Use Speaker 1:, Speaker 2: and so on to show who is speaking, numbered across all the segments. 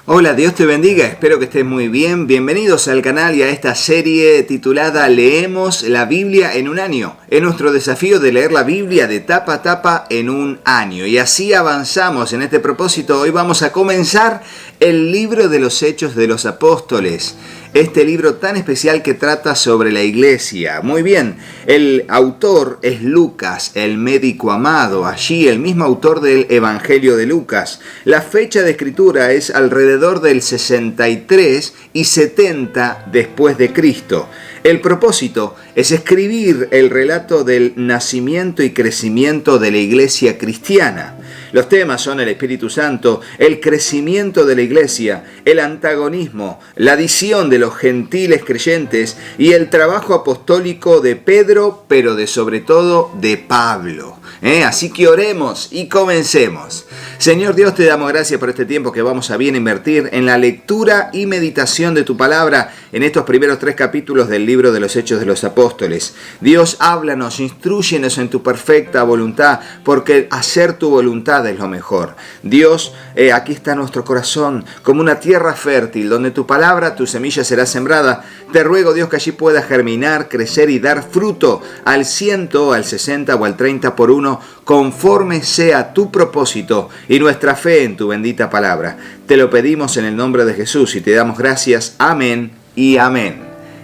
Speaker 1: Hola, Dios te bendiga, espero que estés muy bien. Bienvenidos al canal y a esta serie titulada Leemos la Biblia en un año. Es nuestro desafío de leer la Biblia de tapa a tapa en un año. Y así avanzamos en este propósito. Hoy vamos a comenzar el libro de los Hechos de los Apóstoles. Este libro tan especial que trata sobre la iglesia. Muy bien, el autor es Lucas, el médico amado. Allí el mismo autor del Evangelio de Lucas. La fecha de escritura es alrededor del 63 y 70 después de Cristo. El propósito es escribir el relato del nacimiento y crecimiento de la iglesia cristiana. Los temas son el Espíritu Santo, el crecimiento de la iglesia, el antagonismo, la adición de los gentiles creyentes y el trabajo apostólico de Pedro, pero sobre todo de Pablo. Así que oremos y comencemos. Señor Dios, te damos gracias por este tiempo que vamos a bien invertir en la lectura y meditación de tu palabra en estos primeros 3 capítulos del libro de los Hechos de los Apóstoles. Dios, háblanos, instrúyenos en tu perfecta voluntad, porque hacer tu voluntad es lo mejor. Dios, aquí está nuestro corazón como una tierra fértil, donde tu palabra, tu semilla será sembrada. Te ruego, Dios, que allí pueda germinar, crecer y dar fruto al 100, al 60 o al 30 por uno, conforme sea tu propósito y nuestra fe en tu bendita palabra. Te lo pedimos en el nombre de Jesús y te damos gracias. Amén y amén.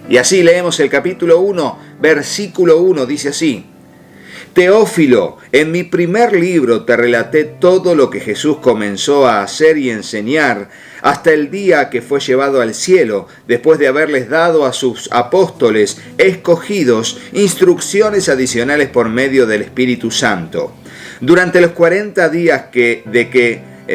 Speaker 1: Y así leemos el capítulo 1, versículo 1, dice así: Teófilo, en mi primer libro te relaté todo lo que Jesús comenzó a hacer y enseñar hasta el día que fue llevado al cielo, después de haberles dado a sus apóstoles escogidos instrucciones adicionales por medio del Espíritu Santo. Durante los 40 días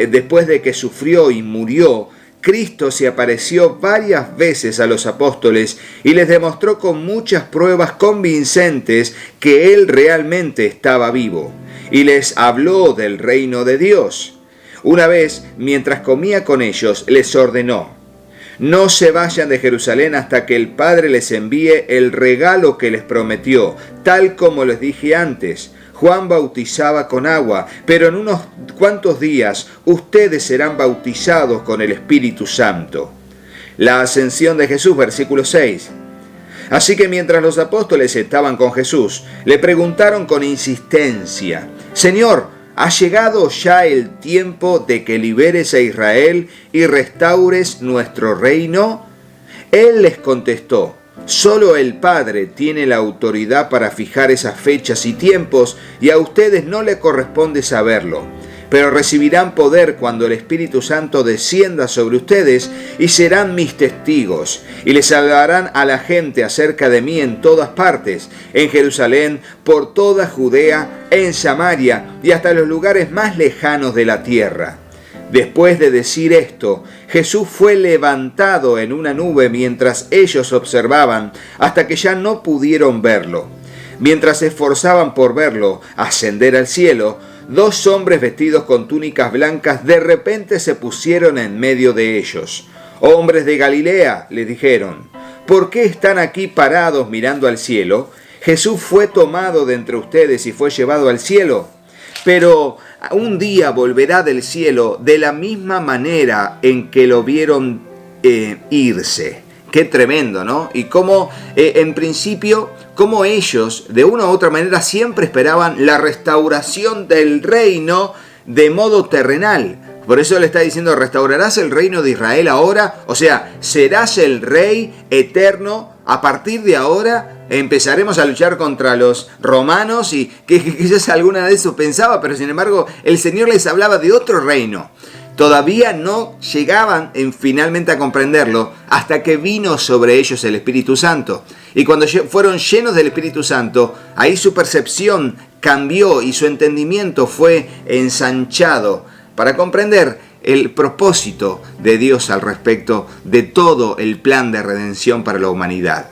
Speaker 1: después de que sufrió y murió, Cristo se apareció varias veces a los apóstoles y les demostró con muchas pruebas convincentes que Él realmente estaba vivo, y les habló del reino de Dios. Una vez, mientras comía con ellos, les ordenó: no se vayan de Jerusalén hasta que el Padre les envíe el regalo que les prometió, tal como les dije antes. Juan bautizaba con agua, pero en unos cuantos días ustedes serán bautizados con el Espíritu Santo. La ascensión de Jesús, versículo 6. Así que mientras los apóstoles estaban con Jesús, le preguntaron con insistencia: Señor, ¿ha llegado ya el tiempo de que liberes a Israel y restaures nuestro reino? Él les contestó: solo el Padre tiene la autoridad para fijar esas fechas y tiempos, y a ustedes no les corresponde saberlo. Pero recibirán poder cuando el Espíritu Santo descienda sobre ustedes y serán mis testigos. Y les hablarán a la gente acerca de mí en todas partes, en Jerusalén, por toda Judea, en Samaria y hasta los lugares más lejanos de la tierra. Después de decir esto, Jesús fue levantado en una nube mientras ellos observaban, hasta que ya no pudieron verlo. Mientras se esforzaban por verlo ascender al cielo, 2 hombres vestidos con túnicas blancas de repente se pusieron en medio de ellos. «Hombres de Galilea», les dijeron, «¿por qué están aquí parados mirando al cielo? Jesús fue tomado de entre ustedes y fue llevado al cielo. Pero un día volverá del cielo de la misma manera en que lo vieron irse». Qué tremendo, ¿no? Y cómo, en principio, cómo ellos, de una u otra manera, siempre esperaban la restauración del reino de modo terrenal. Por eso le está diciendo: ¿restaurarás el reino de Israel ahora? O sea, serás el rey eterno. A partir de ahora empezaremos a luchar contra los romanos, y que quizás alguna de eso pensaba, pero sin embargo el Señor les hablaba de otro reino. Todavía no llegaban finalmente a comprenderlo hasta que vino sobre ellos el Espíritu Santo. Y cuando fueron llenos del Espíritu Santo, ahí su percepción cambió y su entendimiento fue ensanchado para comprender el propósito de Dios al respecto de todo el plan de redención para la humanidad.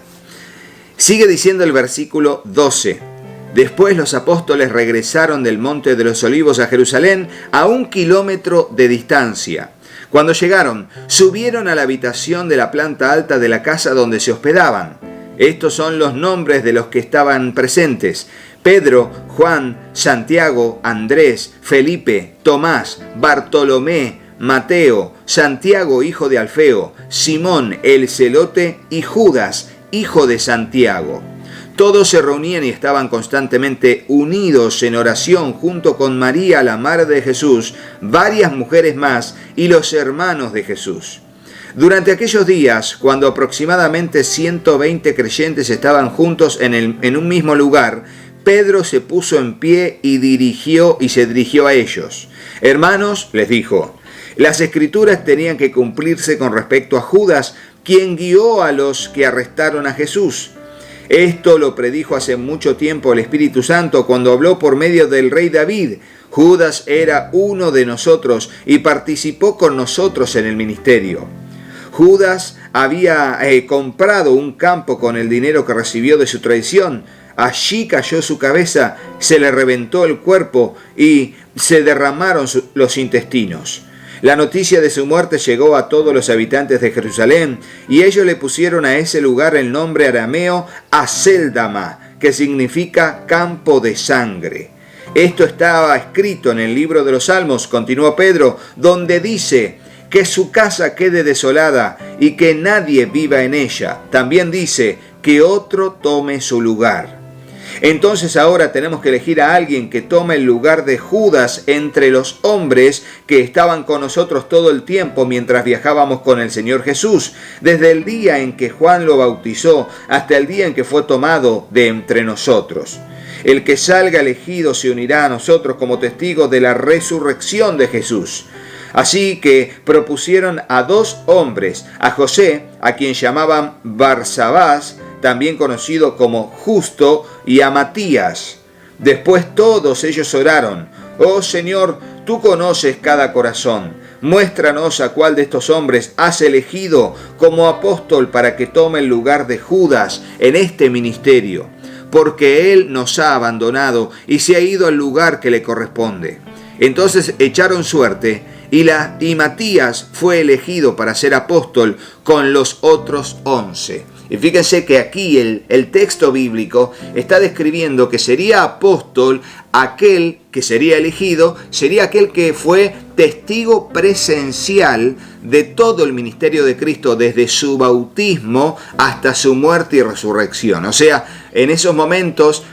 Speaker 1: Sigue diciendo el versículo 12. Después los apóstoles regresaron del Monte de los Olivos a Jerusalén a 1 kilómetro de distancia. Cuando llegaron, subieron a la habitación de la planta alta de la casa donde se hospedaban. Estos son los nombres de los que estaban presentes: Pedro, Juan, Santiago, Andrés, Felipe, Tomás, Bartolomé, Mateo, Santiago hijo de Alfeo, Simón el celote y Judas hijo de Santiago. Todos se reunían y estaban constantemente unidos en oración junto con María, la madre de Jesús, varias mujeres más y los hermanos de Jesús. Durante aquellos días, cuando aproximadamente 120 creyentes estaban juntos en un mismo lugar, Pedro se puso en pie y se dirigió a ellos. Hermanos, les dijo, las escrituras tenían que cumplirse con respecto a Judas, quien guió a los que arrestaron a Jesús. Esto lo predijo hace mucho tiempo el Espíritu Santo cuando habló por medio del rey David. Judas era uno de nosotros y participó con nosotros en el ministerio. Judas había comprado un campo con el dinero que recibió de su traición. Allí cayó su cabeza, se le reventó el cuerpo y se derramaron los intestinos. La noticia de su muerte llegó a todos los habitantes de Jerusalén y ellos le pusieron a ese lugar el nombre arameo Acéldama, que significa campo de sangre. Esto estaba escrito en el libro de los Salmos, continuó Pedro, donde dice que su casa quede desolada y que nadie viva en ella. También dice que otro tome su lugar. Entonces ahora tenemos que elegir a alguien que tome el lugar de Judas entre los hombres que estaban con nosotros todo el tiempo mientras viajábamos con el Señor Jesús, desde el día en que Juan lo bautizó hasta el día en que fue tomado de entre nosotros. El que salga elegido se unirá a nosotros como testigos de la resurrección de Jesús. Así que propusieron a 2 hombres, a José, a quien llamaban Barsabás, también conocido como Justo, y a Matías. Después todos ellos oraron: «Oh Señor, tú conoces cada corazón. Muéstranos a cuál de estos hombres has elegido como apóstol para que tome el lugar de Judas en este ministerio, porque él nos ha abandonado y se ha ido al lugar que le corresponde». Entonces echaron suerte y Matías fue elegido para ser apóstol con los otros 11. Y fíjense que aquí el texto bíblico está describiendo que sería apóstol aquel que sería elegido, sería aquel que fue testigo presencial de todo el ministerio de Cristo desde su bautismo hasta su muerte y resurrección. O sea, en esos momentos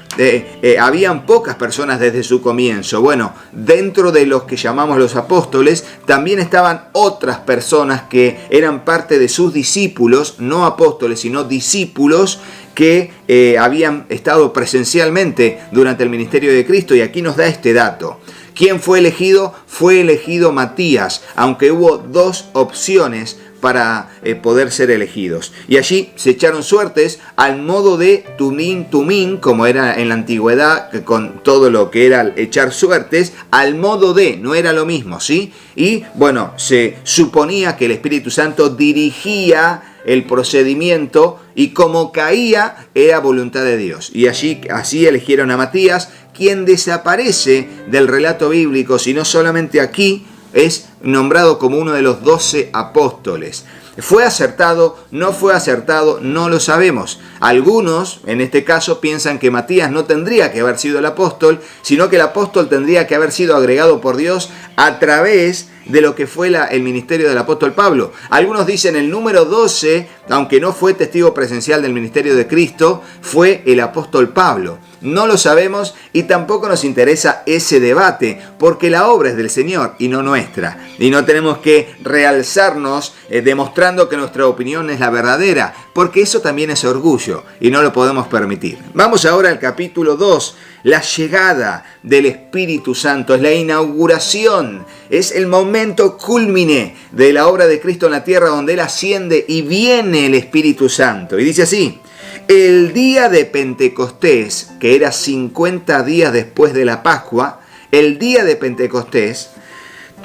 Speaker 1: habían pocas personas desde su comienzo. Bueno, dentro de los que llamamos los apóstoles, también estaban otras personas que eran parte de sus discípulos, no apóstoles, sino discípulos, que habían estado presencialmente durante el ministerio de Cristo, y aquí nos da este dato. ¿Quién fue elegido? Fue elegido Matías, aunque hubo 2 opciones para poder ser elegidos. Y allí se echaron suertes al modo de tumín, como era en la antigüedad, con todo lo que era echar suertes, al modo de, no era lo mismo, ¿sí? Y bueno, se suponía que el Espíritu Santo dirigía el procedimiento y como caía era voluntad de Dios. Y así eligieron a Matías, quien desaparece del relato bíblico, sino solamente aquí es nombrado como uno de los 12 apóstoles. ¿Fue acertado? ¿No fue acertado? No lo sabemos. Algunos, en este caso, piensan que Matías no tendría que haber sido el apóstol, sino que el apóstol tendría que haber sido agregado por Dios a través de lo que fue el ministerio del apóstol Pablo. Algunos dicen el número 12, aunque no fue testigo presencial del ministerio de Cristo, fue el apóstol Pablo. No lo sabemos y tampoco nos interesa ese debate, porque la obra es del Señor y no nuestra. Y no tenemos que realzarnos demostrando que nuestra opinión es la verdadera, porque eso también es orgullo y no lo podemos permitir. Vamos ahora al capítulo 2. La llegada del Espíritu Santo, es la inauguración, es el momento culmine de la obra de Cristo en la tierra, donde Él asciende y viene el Espíritu Santo. Y dice así: el día de Pentecostés, que era 50 días después de la Pascua, el día de Pentecostés,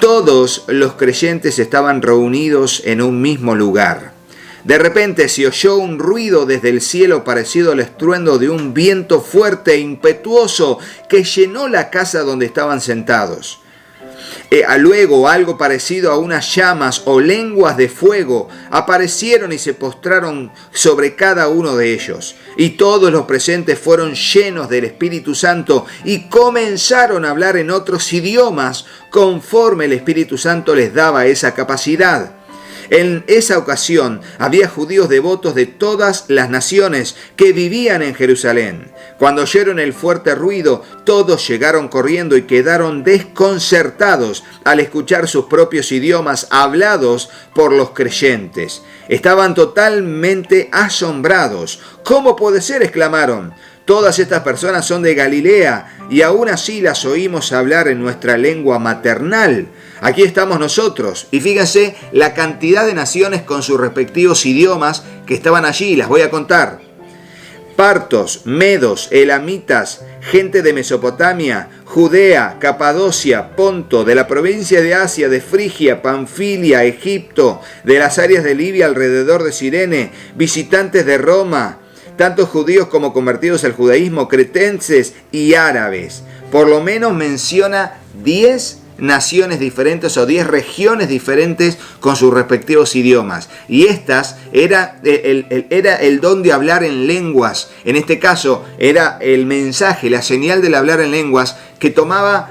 Speaker 1: todos los creyentes estaban reunidos en un mismo lugar. De repente se oyó un ruido desde el cielo parecido al estruendo de un viento fuerte e impetuoso que llenó la casa donde estaban sentados. Luego algo parecido a unas llamas o lenguas de fuego aparecieron y se postraron sobre cada uno de ellos. Y todos los presentes fueron llenos del Espíritu Santo y comenzaron a hablar en otros idiomas conforme el Espíritu Santo les daba esa capacidad. En esa ocasión había judíos devotos de todas las naciones que vivían en Jerusalén. Cuando oyeron el fuerte ruido, todos llegaron corriendo y quedaron desconcertados al escuchar sus propios idiomas hablados por los creyentes. Estaban totalmente asombrados. ¿Cómo puede ser?, exclamaron. Todas estas personas son de Galilea y aún así las oímos hablar en nuestra lengua maternal. Aquí estamos nosotros. Y fíjense la cantidad de naciones con sus respectivos idiomas que estaban allí. Las voy a contar. Partos, medos, elamitas, gente de Mesopotamia, Judea, Capadocia, Ponto, de la provincia de Asia, de Frigia, Panfilia, Egipto, de las áreas de Libia alrededor de Cirene, visitantes de Roma, tanto judíos como convertidos al judaísmo, cretenses y árabes. Por lo menos menciona 10 naciones diferentes o 10 regiones diferentes con sus respectivos idiomas. Y estas era el don de hablar en lenguas. En este caso era el mensaje, la señal del hablar en lenguas que tomaba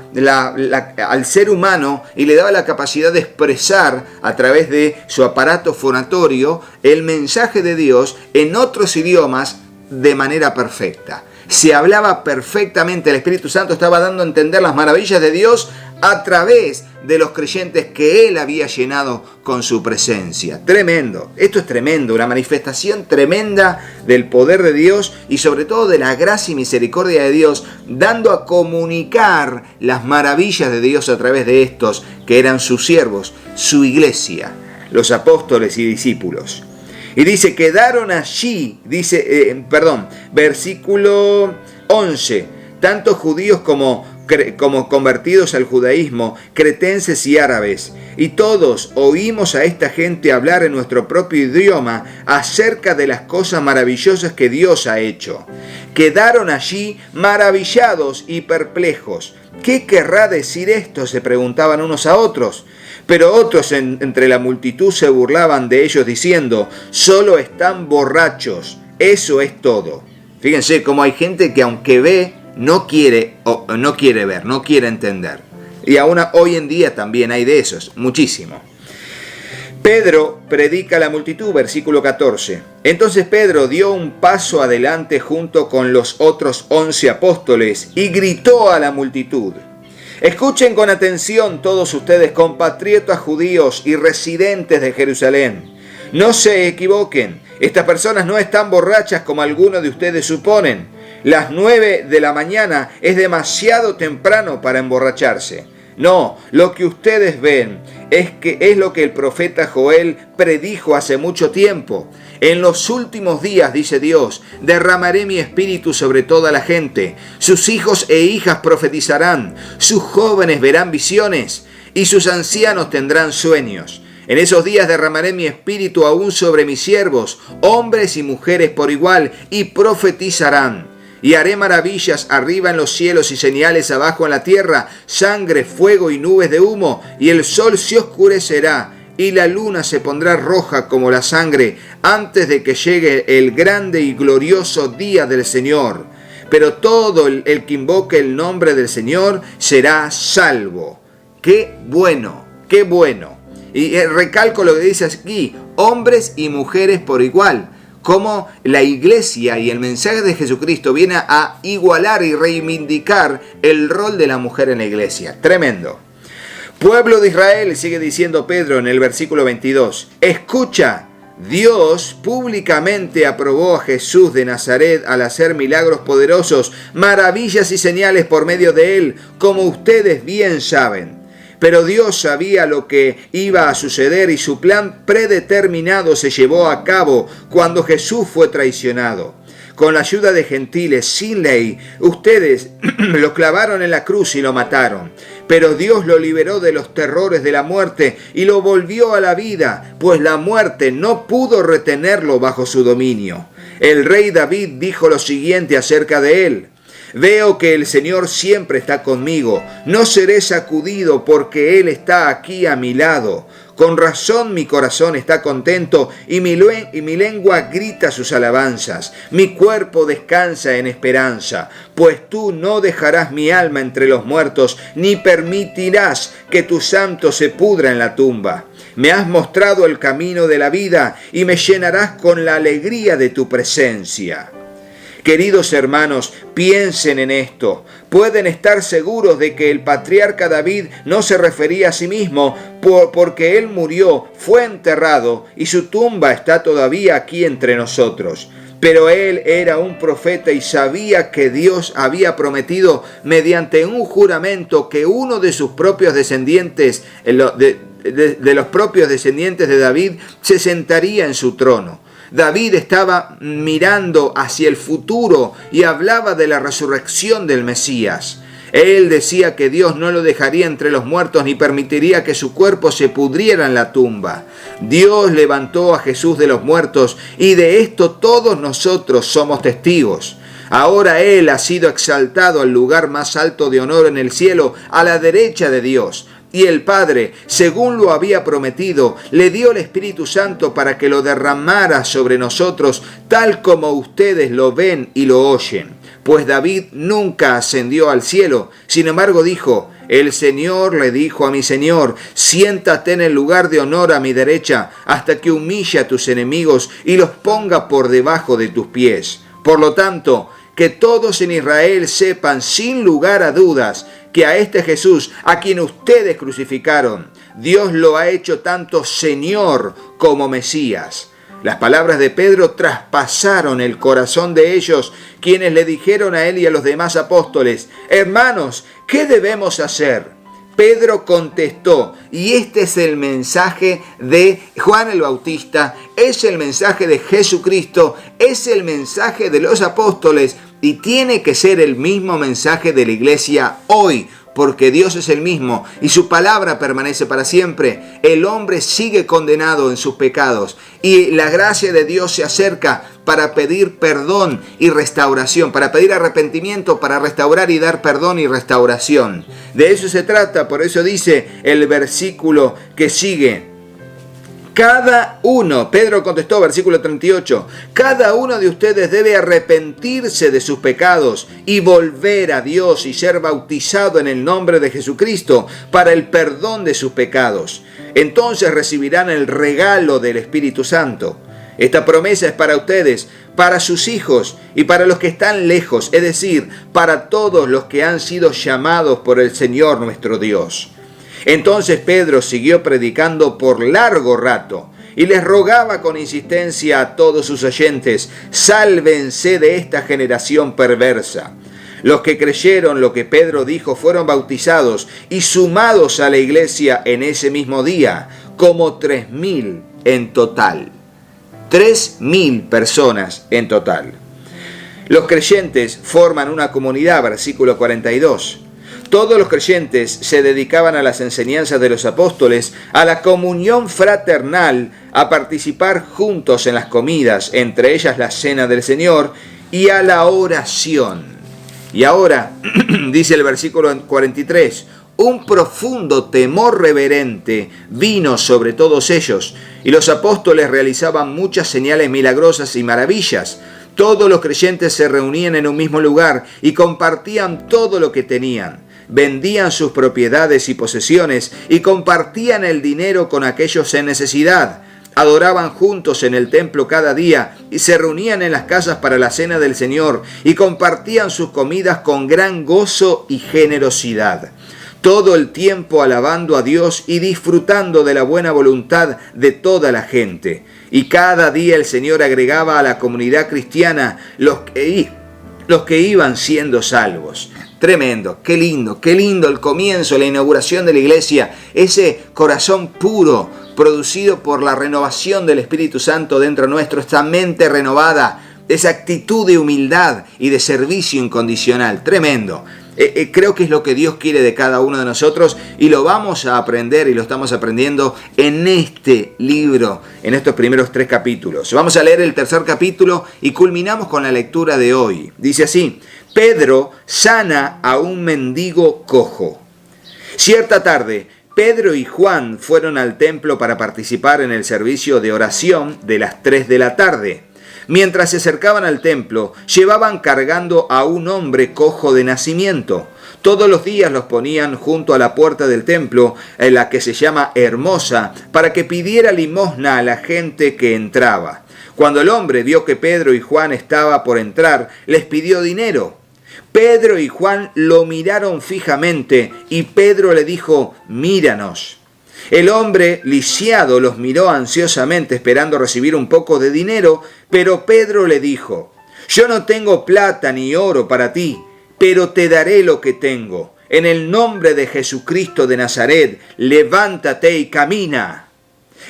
Speaker 1: al ser humano y le daba la capacidad de expresar a través de su aparato fonatorio el mensaje de Dios en otros idiomas de manera perfecta. Se hablaba perfectamente, el Espíritu Santo estaba dando a entender las maravillas de Dios a través de los creyentes que Él había llenado con su presencia. Tremendo, esto es tremendo, una manifestación tremenda del poder de Dios y sobre todo de la gracia y misericordia de Dios, dando a comunicar las maravillas de Dios a través de estos que eran sus siervos, su iglesia, los apóstoles y discípulos. Y dice, quedaron allí, versículo 11, tanto judíos como convertidos al judaísmo, cretenses y árabes, y todos oímos a esta gente hablar en nuestro propio idioma acerca de las cosas maravillosas que Dios ha hecho. Quedaron allí maravillados y perplejos. ¿Qué querrá decir esto?, se preguntaban unos a otros. Pero otros entre la multitud se burlaban de ellos diciendo, solo están borrachos, eso es todo. Fíjense cómo hay gente que aunque ve, no quiere ver, no quiere entender. Y aún hoy en día también hay de esos, muchísimo. Pedro predica a la multitud, versículo 14. Entonces Pedro dio un paso adelante junto con los otros 11 apóstoles y gritó a la multitud. Escuchen con atención todos ustedes, compatriotas judíos y residentes de Jerusalén. No se equivoquen, estas personas no están borrachas como algunos de ustedes suponen. Las 9 de la mañana es demasiado temprano para emborracharse. No, lo que ustedes ven es lo que el profeta Joel predijo hace mucho tiempo. En los últimos días, dice Dios, derramaré mi espíritu sobre toda la gente. Sus hijos e hijas profetizarán, sus jóvenes verán visiones y sus ancianos tendrán sueños. En esos días derramaré mi espíritu aún sobre mis siervos, hombres y mujeres por igual, y profetizarán. Y haré maravillas arriba en los cielos y señales abajo en la tierra, sangre, fuego y nubes de humo, y el sol se oscurecerá, y la luna se pondrá roja como la sangre, antes de que llegue el grande y glorioso día del Señor. Pero todo el que invoque el nombre del Señor será salvo. ¡Qué bueno! ¡Qué bueno! Y recalco lo que dice aquí, hombres y mujeres por igual. Cómo la iglesia y el mensaje de Jesucristo viene a igualar y reivindicar el rol de la mujer en la iglesia. Tremendo. Pueblo de Israel, sigue diciendo Pedro en el versículo 22, escucha, Dios públicamente aprobó a Jesús de Nazaret al hacer milagros poderosos, maravillas y señales por medio de él, como ustedes bien saben. Pero Dios sabía lo que iba a suceder y su plan predeterminado se llevó a cabo cuando Jesús fue traicionado. Con la ayuda de gentiles sin ley, ustedes lo clavaron en la cruz y lo mataron. Pero Dios lo liberó de los terrores de la muerte y lo volvió a la vida, pues la muerte no pudo retenerlo bajo su dominio. El rey David dijo lo siguiente acerca de él. Veo que el Señor siempre está conmigo. No seré sacudido porque Él está aquí a mi lado. Con razón mi corazón está contento y mi lengua grita sus alabanzas. Mi cuerpo descansa en esperanza, pues tú no dejarás mi alma entre los muertos, ni permitirás que tu santo se pudra en la tumba. Me has mostrado el camino de la vida y me llenarás con la alegría de tu presencia. Queridos hermanos, piensen en esto. Pueden estar seguros de que el patriarca David no se refería a sí mismo porque él murió, fue enterrado y su tumba está todavía aquí entre nosotros. Pero él era un profeta y sabía que Dios había prometido mediante un juramento que uno de sus propios descendientes, de los propios descendientes de David, se sentaría en su trono. David estaba mirando hacia el futuro y hablaba de la resurrección del Mesías. Él decía que Dios no lo dejaría entre los muertos ni permitiría que su cuerpo se pudriera en la tumba. Dios levantó a Jesús de los muertos y de esto todos nosotros somos testigos. Ahora Él ha sido exaltado al lugar más alto de honor en el cielo, a la derecha de Dios. Y el Padre, según lo había prometido, le dio el Espíritu Santo para que lo derramara sobre nosotros, tal como ustedes lo ven y lo oyen. Pues David nunca ascendió al cielo, sin embargo dijo: el Señor le dijo a mi Señor: siéntate en el lugar de honor a mi derecha, hasta que humille a tus enemigos y los ponga por debajo de tus pies. Por lo tanto, que todos en Israel sepan sin lugar a dudas que a este Jesús, a quien ustedes crucificaron, Dios lo ha hecho tanto Señor como Mesías. Las palabras de Pedro traspasaron el corazón de ellos, quienes le dijeron a él y a los demás apóstoles: hermanos, ¿qué debemos hacer? Pedro contestó, y este es el mensaje de Juan el Bautista, es el mensaje de Jesucristo, es el mensaje de los apóstoles y tiene que ser el mismo mensaje de la iglesia hoy, porque Dios es el mismo y su palabra permanece para siempre. El hombre sigue condenado en sus pecados y la gracia de Dios se acerca para pedir perdón y restauración, para pedir arrepentimiento, para restaurar y dar perdón y restauración. De eso se trata, por eso dice el versículo que sigue: cada uno, Pedro contestó, versículo 38, cada uno de ustedes debe arrepentirse de sus pecados y volver a Dios y ser bautizado en el nombre de Jesucristo para el perdón de sus pecados. Entonces recibirán el regalo del Espíritu Santo. Esta promesa es para ustedes, para sus hijos y para los que están lejos, es decir, para todos los que han sido llamados por el Señor nuestro Dios. Entonces Pedro siguió predicando por largo rato y les rogaba con insistencia a todos sus oyentes: sálvense de esta generación perversa. Los que creyeron lo que Pedro dijo fueron bautizados y sumados a la iglesia en ese mismo día, como 3.000 en total. 3.000 personas en total. Los creyentes forman una comunidad, versículo 42. Todos los creyentes se dedicaban a las enseñanzas de los apóstoles, a la comunión fraternal, a participar juntos en las comidas, entre ellas la cena del Señor, y a la oración. Y ahora, dice el versículo 43, un profundo temor reverente vino sobre todos ellos, y los apóstoles realizaban muchas señales milagrosas y maravillas. Todos los creyentes se reunían en un mismo lugar y compartían todo lo que tenían. Vendían sus propiedades y posesiones y compartían el dinero con aquellos en necesidad. Adoraban juntos en el templo cada día y se reunían en las casas para la cena del Señor y compartían sus comidas con gran gozo y generosidad. Todo el tiempo alabando a Dios y disfrutando de la buena voluntad de toda la gente. Y cada día el Señor agregaba a la comunidad cristiana los que iban siendo salvos. Tremendo, qué lindo el comienzo, la inauguración de la iglesia, ese corazón puro producido por la renovación del Espíritu Santo dentro nuestro, esta mente renovada, esa actitud de humildad y de servicio incondicional, tremendo. Creo que es lo que Dios quiere de cada uno de nosotros y lo vamos a aprender y lo estamos aprendiendo en este libro, en estos primeros 3 capítulos. Vamos a leer el tercer capítulo y culminamos con la lectura de hoy. Dice así: Pedro sana a un mendigo cojo. Cierta tarde, Pedro y Juan fueron al templo para participar en el servicio de oración de las 3 de la tarde. Mientras se acercaban al templo, llevaban cargando a un hombre cojo de nacimiento. Todos los días los ponían junto a la puerta del templo, en la que se llama Hermosa, para que pidiera limosna a la gente que entraba. Cuando el hombre vio que Pedro y Juan estaba por entrar, les pidió dinero. Pedro y Juan lo miraron fijamente y Pedro le dijo: míranos. El hombre lisiado los miró ansiosamente esperando recibir un poco de dinero, pero Pedro le dijo: yo no tengo plata ni oro para ti, pero te daré lo que tengo. En el nombre de Jesucristo de Nazaret, levántate y camina.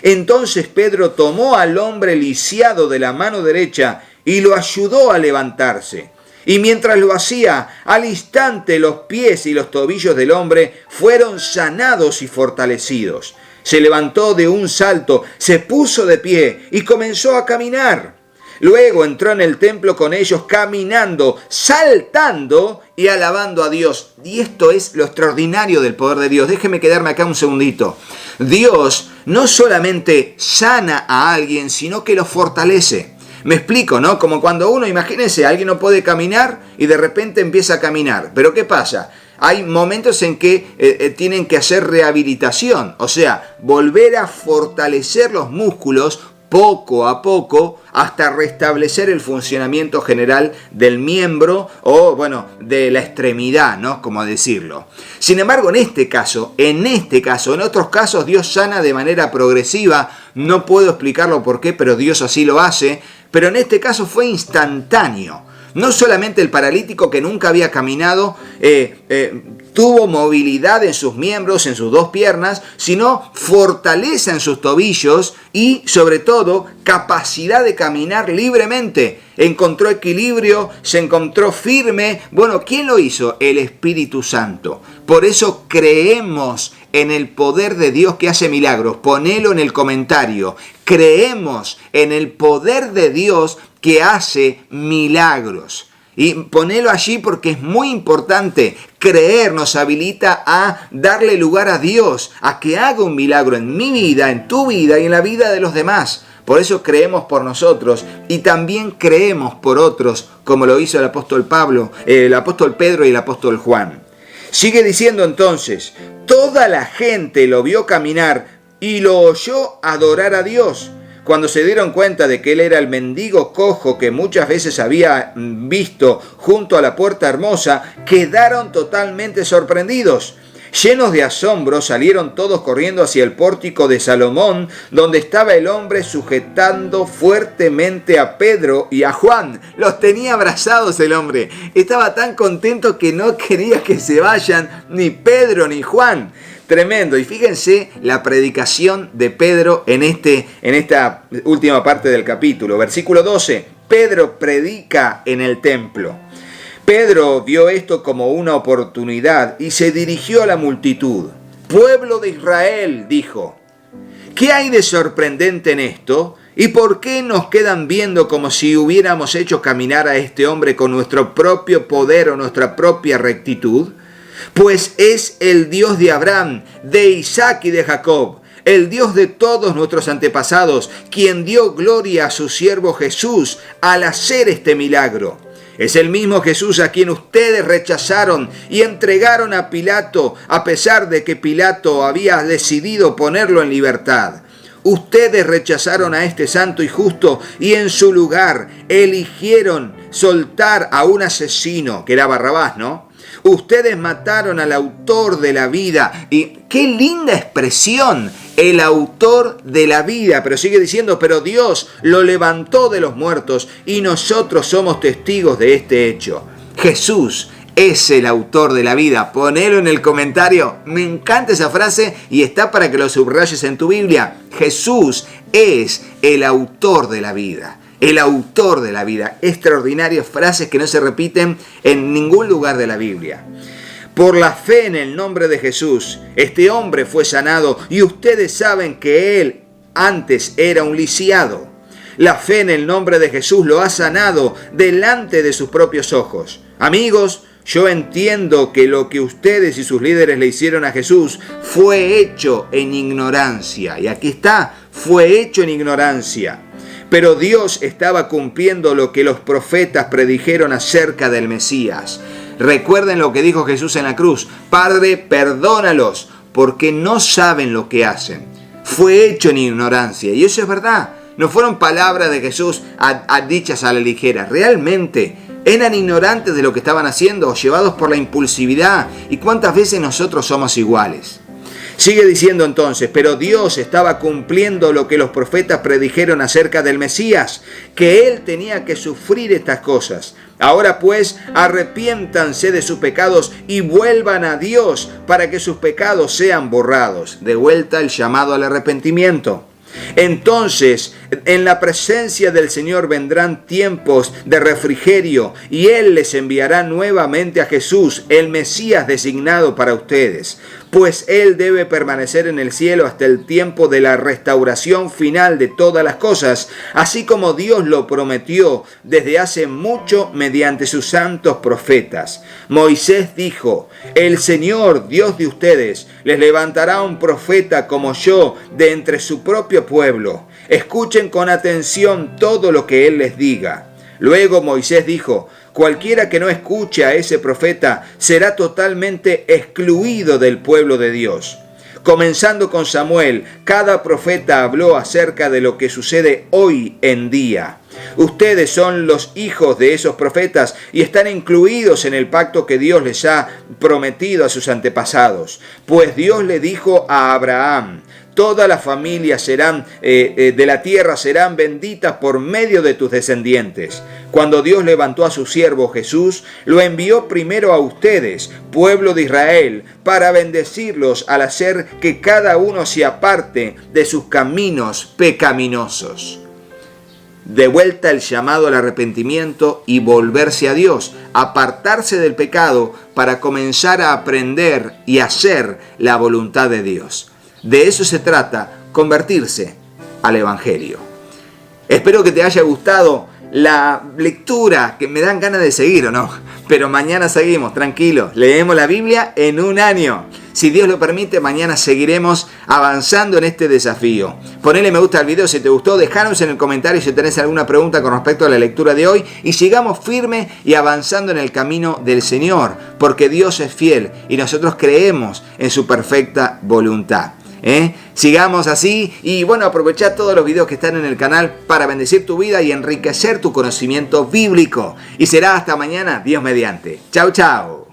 Speaker 1: Entonces Pedro tomó al hombre lisiado de la mano derecha y lo ayudó a levantarse. Y mientras lo hacía, al instante los pies y los tobillos del hombre fueron sanados y fortalecidos. Se levantó de un salto, se puso de pie y comenzó a caminar. Luego entró en el templo con ellos caminando, saltando y alabando a Dios. Y esto es lo extraordinario del poder de Dios. Déjeme quedarme acá un segundito. Dios no solamente sana a alguien, sino que lo fortalece. Me explico, ¿no? Como cuando uno, imagínense, alguien no puede caminar y de repente empieza a caminar. ¿Pero qué pasa? Hay momentos en que tienen que hacer rehabilitación, o sea, volver a fortalecer los músculos poco a poco hasta restablecer el funcionamiento general del miembro o, bueno, de la extremidad, ¿no? Como decirlo. Sin embargo, en otros casos, Dios sana de manera progresiva. No puedo explicarlo por qué, pero Dios así lo hace. Pero en este caso fue instantáneo. No solamente el paralítico que nunca había caminado tuvo movilidad en sus miembros, en sus dos piernas, sino fortaleza en sus tobillos y, sobre todo, capacidad de caminar libremente. Encontró equilibrio, se encontró firme. Bueno, ¿quién lo hizo? El Espíritu Santo. Por eso creemos en el poder de Dios que hace milagros. Ponelo en el comentario. Creemos en el poder de Dios que hace milagros. Y ponelo allí porque es muy importante. Creer nos habilita a darle lugar a Dios, a que haga un milagro en mi vida, en tu vida y en la vida de los demás. Por eso creemos por nosotros y también creemos por otros, como lo hizo el apóstol Pedro y el apóstol Juan. Sigue diciendo entonces: toda la gente lo vio caminar y lo oyó adorar a Dios. Cuando se dieron cuenta de que él era el mendigo cojo que muchas veces había visto junto a la puerta hermosa, quedaron totalmente sorprendidos. Llenos de asombro, salieron todos corriendo hacia el pórtico de Salomón, donde estaba el hombre sujetando fuertemente a Pedro y a Juan. Los tenía abrazados el hombre. Estaba tan contento que no quería que se vayan ni Pedro ni Juan. Tremendo. Y fíjense la predicación de Pedro en esta última parte del capítulo. Versículo 12. Pedro predica en el templo. Pedro vio esto como una oportunidad y se dirigió a la multitud. Pueblo de Israel, dijo, ¿qué hay de sorprendente en esto? ¿Y por qué nos quedan viendo como si hubiéramos hecho caminar a este hombre con nuestro propio poder o nuestra propia rectitud? Pues es el Dios de Abraham, de Isaac y de Jacob, el Dios de todos nuestros antepasados, quien dio gloria a su siervo Jesús al hacer este milagro. Es el mismo Jesús a quien ustedes rechazaron y entregaron a Pilato, a pesar de que Pilato había decidido ponerlo en libertad. Ustedes rechazaron a este santo y justo y en su lugar eligieron soltar a un asesino, que era Barrabás, ¿no? Ustedes mataron al autor de la vida. Y qué linda expresión, el autor de la vida. Pero sigue diciendo, pero Dios lo levantó de los muertos y nosotros somos testigos de este hecho. Jesús es el autor de la vida. Ponelo en el comentario. Me encanta esa frase y está para que lo subrayes en tu Biblia. Jesús es el autor de la vida. El autor de la vida. Extraordinarias frases que no se repiten en ningún lugar de la Biblia. Por la fe en el nombre de Jesús, este hombre fue sanado y ustedes saben que él antes era un lisiado. La fe en el nombre de Jesús lo ha sanado delante de sus propios ojos. Amigos, yo entiendo que lo que ustedes y sus líderes le hicieron a Jesús fue hecho en ignorancia. Y aquí está, fue hecho en ignorancia. Pero Dios estaba cumpliendo lo que los profetas predijeron acerca del Mesías. Recuerden lo que dijo Jesús en la cruz: Padre, perdónalos, porque no saben lo que hacen. Fue hecho en ignorancia, y eso es verdad. No fueron palabras de Jesús dichas a la ligera. Realmente eran ignorantes de lo que estaban haciendo, llevados por la impulsividad. ¿Y cuántas veces nosotros somos iguales? Sigue diciendo entonces: pero Dios estaba cumpliendo lo que los profetas predijeron acerca del Mesías, que Él tenía que sufrir estas cosas. Ahora pues, arrepiéntanse de sus pecados y vuelvan a Dios para que sus pecados sean borrados. De vuelta el llamado al arrepentimiento. Entonces, en la presencia del Señor vendrán tiempos de refrigerio y Él les enviará nuevamente a Jesús, el Mesías designado para ustedes, pues Él debe permanecer en el cielo hasta el tiempo de la restauración final de todas las cosas, así como Dios lo prometió desde hace mucho mediante sus santos profetas. Moisés dijo: el Señor, Dios de ustedes, les levantará un profeta como yo de entre su propio pueblo. Escuchen con atención todo lo que Él les diga. Luego Moisés dijo: cualquiera que no escuche a ese profeta será totalmente excluido del pueblo de Dios. Comenzando con Samuel, cada profeta habló acerca de lo que sucede hoy en día. Ustedes son los hijos de esos profetas y están incluidos en el pacto que Dios les ha prometido a sus antepasados. Pues Dios le dijo a Abraham: todas las familias de la tierra serán benditas por medio de tus descendientes. Cuando Dios levantó a su siervo Jesús, lo envió primero a ustedes, pueblo de Israel, para bendecirlos al hacer que cada uno se aparte de sus caminos pecaminosos. De vuelta el llamado al arrepentimiento y volverse a Dios, apartarse del pecado para comenzar a aprender y hacer la voluntad de Dios. De eso se trata, convertirse al Evangelio. Espero que te haya gustado la lectura, que me dan ganas de seguir, ¿o no? Pero mañana seguimos, tranquilos, leemos la Biblia en un año. Si Dios lo permite, mañana seguiremos avanzando en este desafío. Ponele me gusta al video si te gustó, dejanos en el comentario si tenés alguna pregunta con respecto a la lectura de hoy y sigamos firme y avanzando en el camino del Señor, porque Dios es fiel y nosotros creemos en su perfecta voluntad. Sigamos así y bueno, aprovecha todos los videos que están en el canal para bendecir tu vida y enriquecer tu conocimiento bíblico. Y será hasta mañana, Dios mediante. Chau, chau.